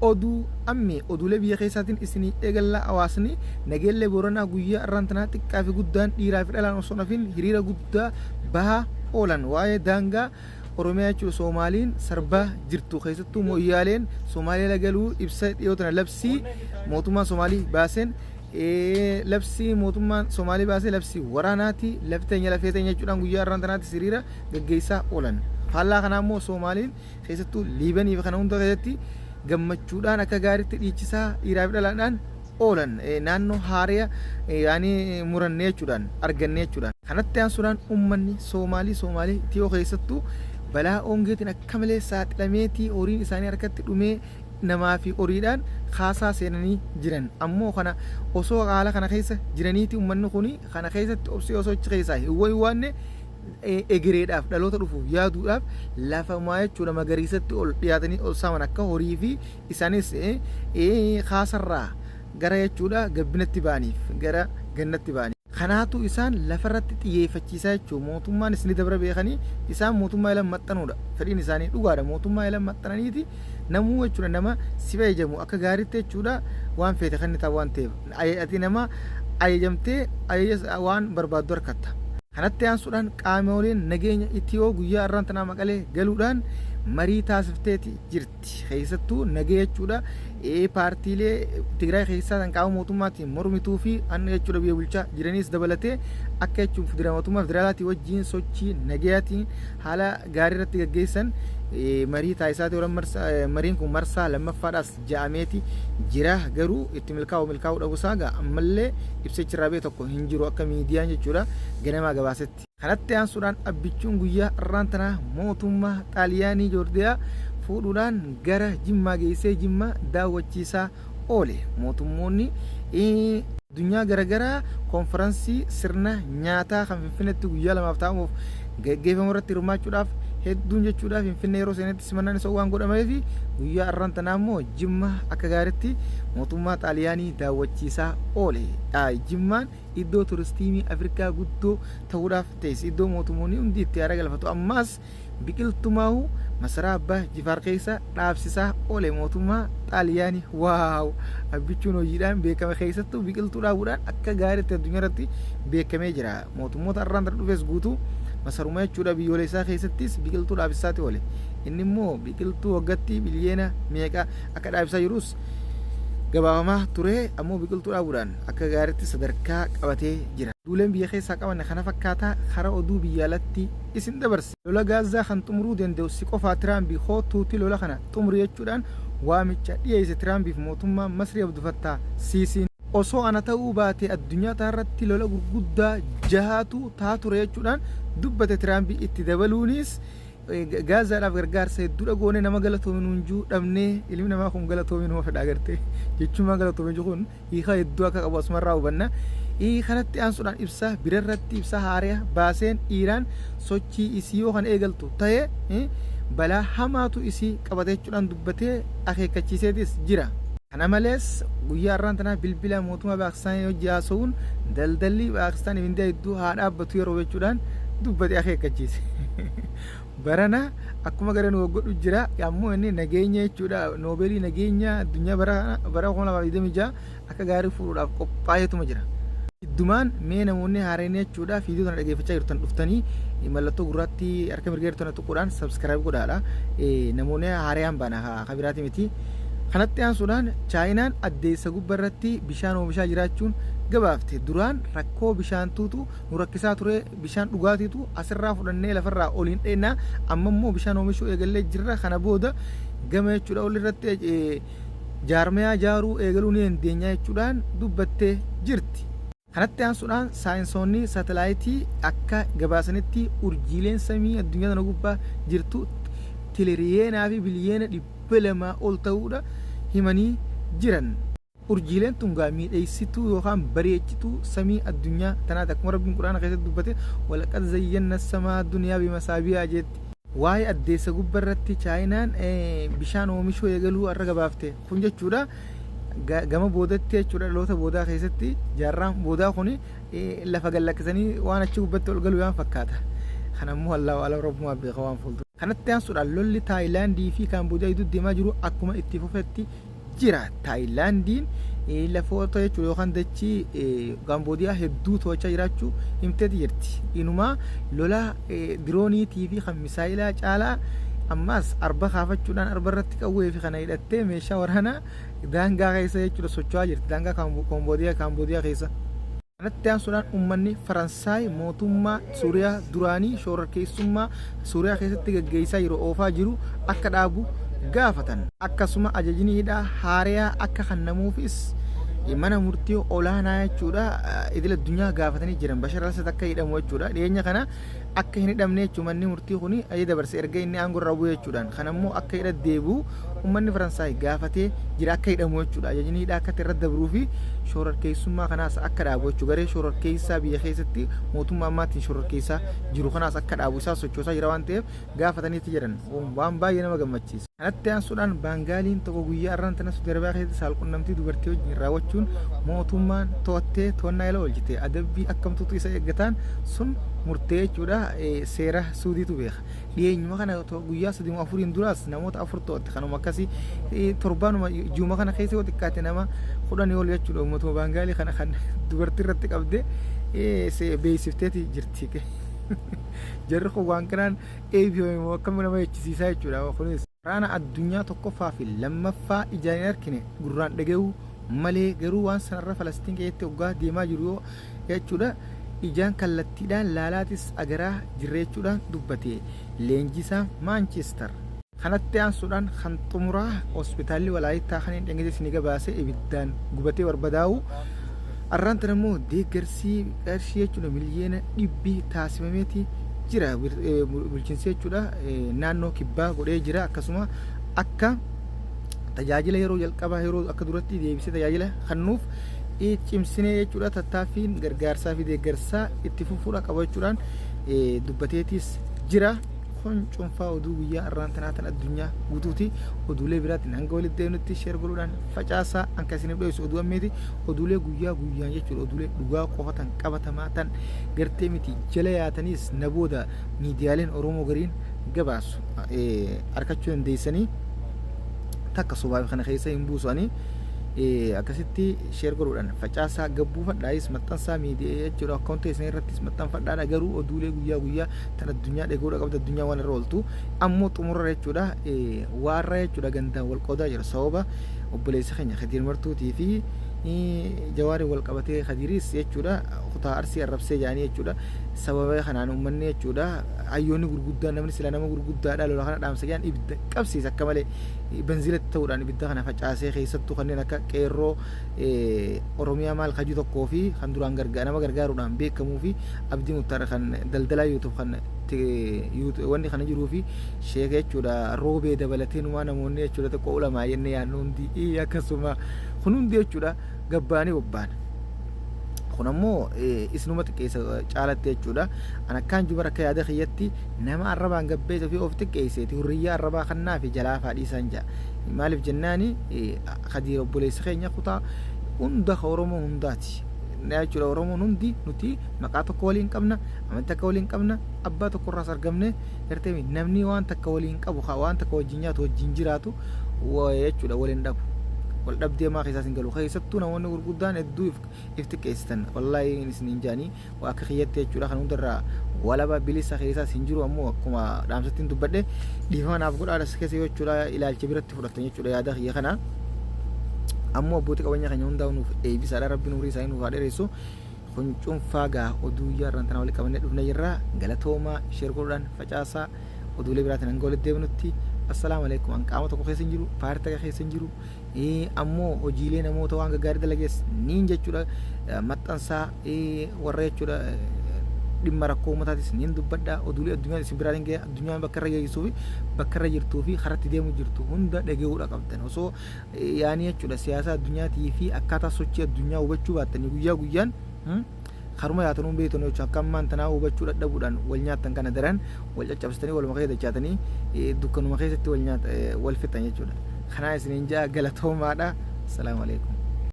oduu ammee oduulee biyya keessaatiin isinii eegallaa hawaasni nageellee Booranaa guyyaa irraantanaa xiqqaa fi guddaan dhiiraa fi dhalaan osoo nafin hiriira guddaa bahaa oolan waa'ee daangaa Oromiyaa jechuudha Soomaaliin sarbaa jirtu keessattuu mooyyaaleen Soomaalii galuu ibsa dhiyootana labsii mootummaan Soomaalii baaseen labsii mootummaan Soomaalii baasee labsii waraanaati lafteenya lafeeteenya jechuudhaan guyyaa irraantanaatti hiriira gaggeessaa oolan. Faallaa kanaa immoo Soomaaliin keessattuu Liibanii fi kana hunda keessatti gammachuudhaan akka gaariitti dhiichisaa dhiiraa fi dhalaadhaan oolan naannoo haariya yaani murannee jechuudhaan argannee jechuudhaan. Kanatti aansuudhaan uummanni Soomaalii Itiyoo keessattuu balaa ongeetiin akka malee saaxilameetii horiin isaanii harkatti dhumee namaa fi horiidhaan kaasaa seenanii jiran ammoo kana osoo haala kana keessa jiraniiti uummanni kun kana keessatti obsee osoo achi keessaa hin waanne egereedhaaf dhaloota dhufuuf yaaduudhaaf lafa maa jechuudha magariisatti ol dhiyaatanii ol saaman akka horii fi isaanis kaasarraa gara jechuudha gabbinatti ba'aniif gara gannatti ba'aniif. Kanaatu isaan lafarratti xiyyeeffachiisaa jechuudha mootummaan isin dabra beekanii isaan mootummaa ilan maxxanuudha fedhiin isaanii dhugaadha mootummaa ilan maxxananiiti namuu jechuudha nama si fayyadamu akka gaariitti jechuudha waan feete kan ta'u waan ta'eef ati nama ayyamtee waan barbaaddu harkatta. Kanatti aansuudhaan qaamoleen nageenya Itiyoo guyyaa irraantanaa Maqalee galuudhaan marii taasifteeti jirti keessattuu nagee jechuudha paartiilee Tigraay keessaa kan qaama mootummaatiin mormituu fi anna jechuudha biyya bulchaa jiraniis dabalatee akka jechuun mootummaa federaalaatii wajjin sochii nagayaatiin haala gaarii irratti gaggeessan marii taasisaati mariin kun marsaa lammaffaadhaas ja'ameeti jira garuu itti milkaa'uu dhabuusaa ammallee ibsichi raabee tokko hin jiru akka miidiyaan jechuudha ganamaa gabaasetti. Kanatti aansuudhaan abbichuun guyyaa irraantanaa mootummaa Xaaliyaanii Joordiyaa fuudhuudhaan gara Jimmaa geessee Jimmaa daawwachiisaa oole. Mootummoonni addunyaa garaagaraa konferansii sirna nyaataa kan Finfinneetti guyyaa lamaaf taa'amuuf gaggeeffamu irratti hirmaachuudhaaf hedduun jechuudha Finfinnee yeroo seenatti simannaan isa waan godhameef guyyaa irraantanaa immoo Jimmaa akka gaariitti mootummaa Xaaliyaanii daawwachiisaa oole. Jimmaan iddoo turistii Afrikaa guddoo ta'uudhaaf teessi iddoo mootummoonni hundi itti aara galfatu ammaas biqiltumaahu masaraa abbaa Jifaar keessa dhaabsisaa oole mootummaa Xaaliyaanii waaw abbichuun hojiidhaan beekame keessattuu biqiltuu dhaabuudhaan akka gaariitti addunyaa irratti beekamee jira mootummoota irraantana dhufes guutuu masaruma jechuudha biyyoolessaa keessattis biqiltuu dhaabsisaati oole inni immoo biqiltuu waggaatti biliyeena meeqa akka dhaabsisaa jirus gabaabamaa ture ammoo biqiltuu dhaabuudhaan akka gaariitti sadarkaa qabatee jira. Duuleen biyya keessaa qaban kana fakkaataa karaa oduu biyya alatti isin dabarse. Lola Gaazaa kan xumuruu danda'u si qofaa Tiraambii hootuuti lola kana xumuru jechuudhaan waamicha dhiyeesse Tiraambiif mootummaa Masrii Abdul Fattah Siisiin osoo ana ta'uu baate addunyaa irratti lola gurguddaa jahaatu ture jechuudhaan dubbate Tiraambii itti dabaluunis Gaazaadhaaf gargaarsa hedduudha goone nama galatoomin hunjuu dhabnee ilmi namaa kun galatoomin nama fedha agartee jechuun galatoomin kun hiika hedduu akka qabu asumarraa hubanna. Kanatti aansuudhaan ibsa birarratti ibsa haariyaa baaseen Iiraan sochii isii yoo kan eegaltu ta'e balaa hamaatu isii qabate jechuudhaan dubbatee akeekkachiiseetis jira. Kana malees guyyaa irraantanaa bilbila mootummaa Paakistaan hojii haasa'uun daldalli Paakistaan Indiyaa hedduu haa dhaabbatu yeroo jechuudhaan dubbatee akeekkachiise. Barana akkuma gareen waggodhu jira ammoo inni nageenya jechuudha noobeelii nageenya addunyaa bara 2026 akka gaarii fuudhuudhaaf qophaa'eetuma jira. Iddumaan mee namoonni haareen jechuudha fiidiyoo kana dhageeffachaa jirtan dhuftanii mallattoo gurraatti harka mirga jirtan tuquudhaan subscribe godhaadha. Namoonni haareen baana kan biraati miti. Kanatti aansuudhaan Chaayinaan addeessa gubbarratti bishaan oomishaa jiraachuun gabaafte duraan rakkoo bishaan tuutu nu rakkisaa ture bishaan dhugaatiitu asirraa fudhannee lafarraa oliin dheennaa amma immoo bishaan oomishuu eegallee jirra kana booda gama jechuudha ol irratti jaarmayaa jaaruu eegaluu ni dandeenya jechuudhaan dubbattee jirti. Kanatti aansuudhaan saayinsoonni saatalaayitii akka gabaasanitti urjiileen samii addunyaa kana gubbaa jirtu tiriliyoonaa fi biliyoona 200 ol ta'uudha himanii jiran. Urjiileen tun miidhagsituu yookaan bareechituu samii addunyaa tanaati akkuma rabbiin quraana keessatti dubbate walaqad zayyana samaa addunyaa bimasaabiyaa jetti. Waa'ee addeessa gubbarratti Chaayinaan bishaan oomishuu eegaluu har'a gabaafte kun jechuudha gama boodatti jechuudha dhaloota boodaa keessatti jaarraan boodaa kun lafa gallakkisanii waan achi gubbatti ol galuu yaan fakkaata. Kanammoo Allahu a'lam rabbumaa beeka waan fuuldura. kanatti aansuudhaan lolli Taayilaandii fi Kaamboodiyaa gidduu deemaa jiru akkuma itti fufetti jira. Taayilaandiin lafoota jechuudha yookaan dachii Kaamboodiyaa hedduu to'achaa jiraachuu himteeti jirti. Inumaa lola dirooniitii fi kan misaayilaa caalaa ammas arba kaafachuudhaan arba irratti qawwee fi kana hidhattee meeshaa waraanaa daangaa keessa jechuudha socho'aa jirti. Daangaa Kaamboodiyaa keessa. Kanatti aansuudhaan uummanni Faransaay mootummaa Suuriyaa duraanii shororkeessummaa Suuriyaa keessatti gaggeessaa jiru oofaa jiru akka dhaabu gaafatan. Akkasuma ajajni hidhaa haariyaa akka kennamuufis mana murtii olaanaa jechuudha idil addunyaa gaafatanii jiran. Bashar al-Assad akka hidhamu jechuudha. Dhiyeenya kana akka hin hidhamne jechuun manni murtii kun ajaja dabarse erga inni aangoo irraa bu'e jechuudhaan. Kanammoo akka hidha deebi'u uummanni Faransaay gaafatee jira akka hidhamu jechuudha. Ajajni hidhaa akka irra dabruu fi shororkeessummaa kanaas akka dhaabu jechuudha. Garee shororkeessaa biyya keessatti mootummaa ammaatiin shororkeessaa jiru kanaas akka dhaabu isaa sochoosaa jira waan ta'eef gaafataniitti jiran. Waan baay'ee nama gammachiisa. Kanatti aansuudhaan Baangaaliin tokko guyyaa irraan tana Suudarbiyaa keessatti saalqunnamtii dubartii wajjin raawwachuun mootummaan to'attee to'annaa jala oolchite. Adabbii akkamtuutu isa eeggataan sun murtee jechuudha seera Suudiitu beeka. Dhiyeenyuma kana guyyaa 3-4 duraas namoota 4 to'atte kanuma akkasii torbaanuma ji'uma kana keessa yoo xiqqaate nama 10 ol jechuudha. Uummatuma Baangaalii kana kan dubartii irratti qabdee beeksifteeti jirti. Jarri kun waan kanaan eebiyoon akkam nama jechisiisaa jechuudha. Kunis waraana addunyaa tokkoffaa fi lammaffaa ijaan hin argine gurraan dhaga'uu malee garuu waan sanarra Falastiin keessatti waggaa deemaa jiru yoo jechuudha. Ijaan kallattiidhaan laalaatis agaraa jirreechuudhaan dubbate. Leenjisaa Maanchestar. Kanatti aansuudhaan kan xumuraa hospitaalli Walaayittaa kan hin dhangite isin gabaasee ibiddaan gubatee barbadaa'u. Arraan tan immoo deeggarsi qarshii jechuudha miliyoona 100 taasifameeti jira. Bulchiinsa jechuudha naannoo kibbaa godhee jira. Akkasuma akka tajaajila yeroo jalqabaa yeroo akka duratti deebisee tajaajila kennuuf cimsinee jechuudha. Tattaaffiin gargaarsaa fi deeggarsaa itti fufuudha qabachuudhaan dubbateetis jira. Kun cuunfaa oduu guyyaa irraan tanaa tan addunyaa guutuuti. Oduulee biraatiin hanga walitti deemnutti sheer godhuudhaan facaasaa akka isiniif dhiyeessu oduu ammeeti. Oduulee guyyaa guyyaan jechuudha. Oduulee dhugaa qofa tan qabatamaa tan gartee miti jala yaataniis na booda miidiyaaleen Oromoo gariin gabaasu harkachuu dandeessanii takka sobaa kana keessa hin buusanii akkasitti sheer godhuudhaan facaasaa gabbuufadhaayis maxxansaa miidiyaa jechuudha. Akkaawuntii isin irrattis maxxanfadhaadha. Garuu oduulee guyyaa guyyaa tan addunyaa dheeguudha qabda addunyaa waan irra ooltu ammoo xumurra jechuudha waarra jechuudha gandaan wal qoodaa jira. Sababa obboleessa keenya Khadiir Martuutii fi Jawaarii wal qabatee Khadiiris jechuudha kutaa Arsii arrabsee jaanii jechuudha. Sababa kanaan uummanni jechuudha hayyoonni gurguddaan namni sila nama gurguddaadha lola kana dhaamsa jaan ibidda qabsiisa akka malee benziilatti ta'uudhaan ibidda kana facaasee keessattuu kanneen akka qeerroo Oromiyaa maal kajuu tokkoo fi kan duraan nama gargaaruudhaan beekamuu fi Abdii Muttar kan daldalaa yuutuuf kan wanni kana jiruu fi sheeka jechuudha roobee dabalatee numaa namoonni jechuudha xiqqoo ulamaa jennee yaadnu hundi akkasuma kun hundi jechuudha gabbaanii bobbaan. Kun ammoo isinuma xiqqeessa caalatte jechuudha. An akkaan jubara akka yaada kiyyatti nama arrabaan gabbeessa fi of xiqqeesseeti hurriyyaa arrabaa kannaa fi jalaa faadhii isaan ja'a. Maaliif jennaani Khadiir obboleessa keenya kutaa hunda Oromoo hundaati. Jechuudha Oromoon hundi nuti maqaa tokko waliin qabna, amantii akka waliin qabna, abbaa tokko irraas argamne gartee namni waan takka waliin qabu waan takka wajjin nyaatu wajjin jiraatu jechuudha waliin dhabu. Wal dhabdee maa keessaa sin galu keessattuu namoonni gurguddaan hedduu if xiqqeessitan wallaahi isiniin jaanii akka kiyyatti jechuudha kan hundarraa walaba bilisa keessaa sin jiru ammoo akkuma dhaamsattiin dubbadhe dhiifama naaf godhaadhas keessa jechuudha ilaalcha biratti fudhatan jechuudha yaada kiyya kana ammoo abbootii qabeenya keenya hundaa nuuf eebisaadha rabbiin umurii isaanii nuuf haa dheeressu. Kun cuunfaa gaa oduu yaarraan tanaa walitti qabannee dhufne jirra galatoomaa sheer godhuudhaan facaasaa oduulee biraatiin hanga walitti deebinutti assalamu alaikum. An qaama tokko keessa hin jiru paartii takka keessa hin jiru ammoo hojiilee namoota waan gaggaarii dalagees niin jechuudha maxxansaa warra jechuudha dhimma rakkoo uummataatis niin dubbadha. Oduulee addunyaa isin biraatiin ga'e addunyaan bakka irra geessuu fi bakka irra jirtuu fi karatti deemu jirtu hunda dhaga'uudha qabdan osoo yaanii jechuudha siyaasa addunyaatii fi akkaataa sochii addunyaa hubachuu baattanii guyyaa guyyaan haruma yaatan beektan jechuudha akka ammaan tanaa hubachuu dadhabuudhaan wal nyaatan kana daran wal caccabsitanii waluma keessa dachaatanii dukkanuma keessatti wal fixan jechuudha. Kanaa isiniin jaa galatoomaadha. Assalaamu alaikum.